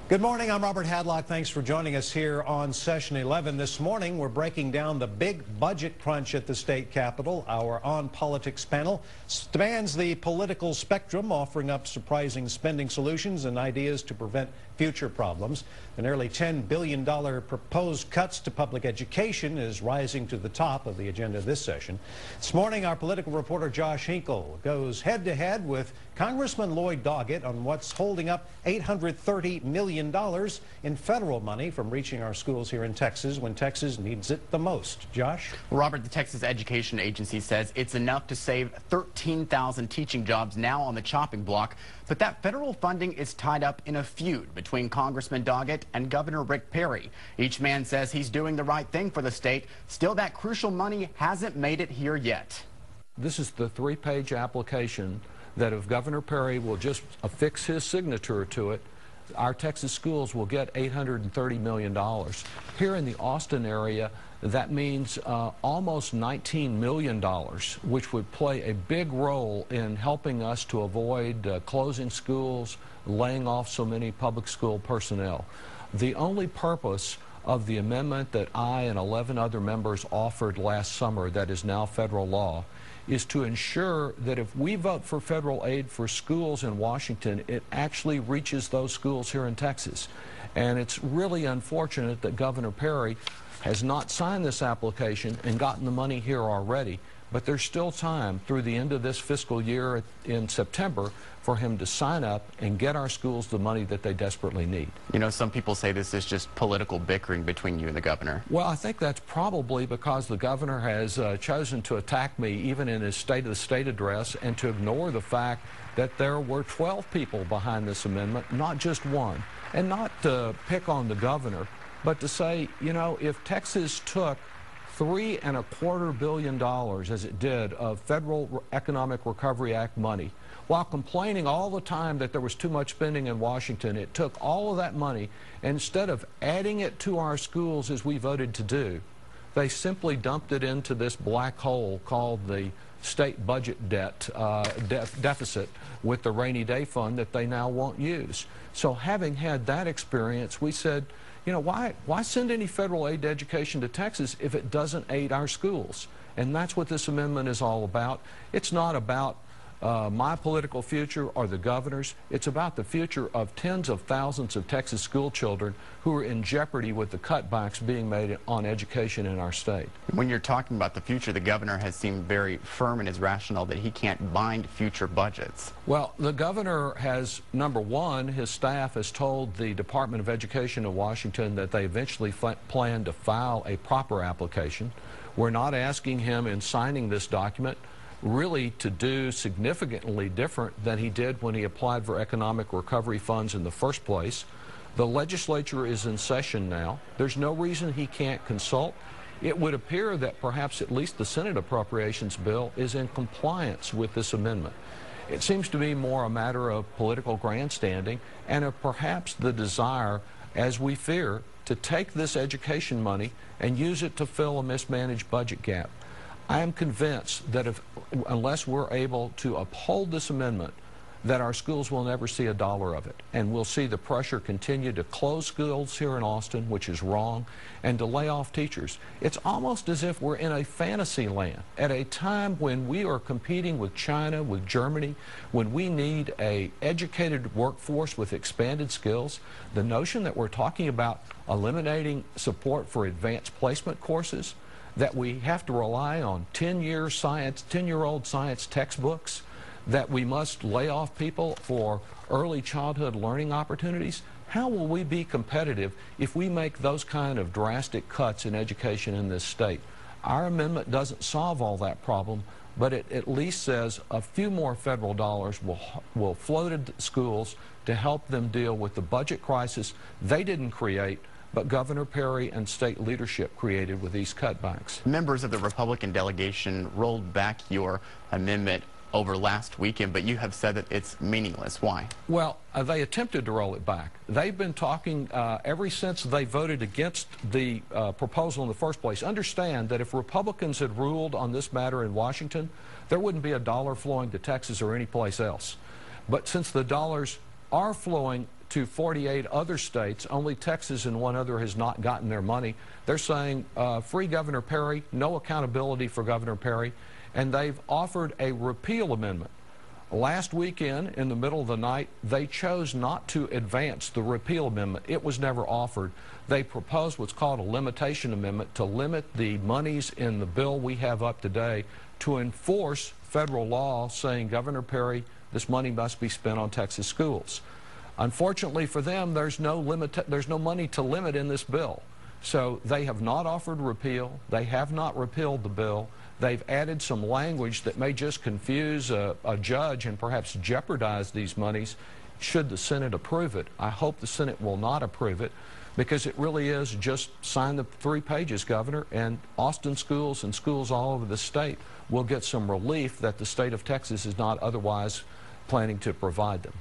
Good morning, I'm Robert Hadlock. Thanks for joining us here on Session 11. This morning, we're breaking down the big budget crunch at the state capitol. Our On Politics panel spans the political spectrum, offering up surprising spending solutions and ideas to prevent future problems. The nearly $10 billion proposed cuts to public education is rising to the top of the agenda this session. This morning, our political reporter Josh Hinkle goes head-to-head with Congressman Lloyd Doggett on what's holding up $830 million in federal money from reaching our schools here in Texas when Texas needs it the most. Josh? Robert, the Texas Education Agency says it's enough to save 13,000 teaching jobs now on the chopping block, but that federal funding is tied up in a feud between Congressman Doggett and Governor Rick Perry. Each man says he's doing the right thing for the state. Still, that crucial money hasn't made it here yet. This is the three-page application that if Governor Perry will just affix his signature to it, our Texas schools will get $830 million. Here in the Austin area, that means almost $19 million, which would play a big role in helping us to avoid closing schools, laying off so many public school personnel. The only purpose of the amendment that I and 11 other members offered last summer that is now federal law is to ensure that if we vote for federal aid for schools in Washington, it actually reaches those schools here in Texas. And it's really unfortunate that Governor Perry has not signed this application and gotten the money here already, but there's still time through the end of this fiscal year in September for him to sign up and get our schools the money that they desperately need. You know, some people say this is just political bickering between you and the governor. Well, I think that's probably because the governor has chosen to attack me even in his State of the State address and to ignore the fact that there were 12 people behind this amendment, not just one. And not to pick on the governor, but to say, you know, if Texas took $3.25 billion, as it did, of Federal Economic Recovery Act money, while complaining all the time that there was too much spending in Washington, it took all of that money, and instead of adding it to our schools as we voted to do, they simply dumped it into this black hole called the state budget deficit with the rainy day fund that they now won't use. So having had that experience, we said, you know, why send any federal aid to education to Texas if it doesn't aid our schools? And that's what this amendment is all about. It's not about my political future or the governor's. It's about the future of tens of thousands of Texas school children who are in jeopardy with the cutbacks being made on education in our state. When you're talking about the future, the governor has seemed very firm in his rationale that he can't bind future budgets. Well, the governor has, number one, his staff has told the Department of Education of Washington that they eventually plan to file a proper application. We're not asking him in signing this document really to do significantly different than he did when he applied for economic recovery funds in the first place. The legislature is in session now. There's no reason he can't consult. It would appear that perhaps at least the Senate appropriations bill is in compliance with this amendment. It seems to me more a matter of political grandstanding and of perhaps the desire, as we fear, to take this education money and use it to fill a mismanaged budget gap. I am convinced that unless we're able to uphold this amendment, that our schools will never see a dollar of it. And we'll see the pressure continue to close schools here in Austin, which is wrong, and to lay off teachers. It's almost as if we're in a fantasy land at a time when we are competing with China, with Germany, when we need an educated workforce with expanded skills. The notion that we're talking about eliminating support for advanced placement courses, that we have to rely on 10-year-old science textbooks, that we must lay off people for early childhood learning opportunities. How will we be competitive if we make those kind of drastic cuts in education in this state? Our amendment doesn't solve all that problem, but it at least says a few more federal dollars will flow to schools to help them deal with the budget crisis they didn't create, but Governor Perry and state leadership created with these cutbacks. Members of the Republican delegation rolled back your amendment over last weekend, but you have said that it's meaningless. Why? Well, they attempted to roll it back. They've been talking ever since they voted against the proposal in the first place. Understand that if Republicans had ruled on this matter in Washington, there wouldn't be a dollar flowing to Texas or any place else. But since the dollars are flowing to 48 other states. Only Texas and one other has not gotten their money. They're saying free Governor Perry, no accountability for Governor Perry, and they've offered a repeal amendment. Last weekend, in the middle of the night, they chose not to advance the repeal amendment. It was never offered. They proposed what's called a limitation amendment to limit the monies in the bill we have up today to enforce federal law saying, Governor Perry, this money must be spent on Texas schools. Unfortunately for them, there's no money to limit in this bill. So they have not offered repeal. They have not repealed the bill. They've added some language that may just confuse a judge and perhaps jeopardize these monies should the Senate approve it. I hope the Senate will not approve it, because it really is just sign the 3 pages, Governor, and Austin schools and schools all over the state will get some relief that the state of Texas is not otherwise planning to provide them.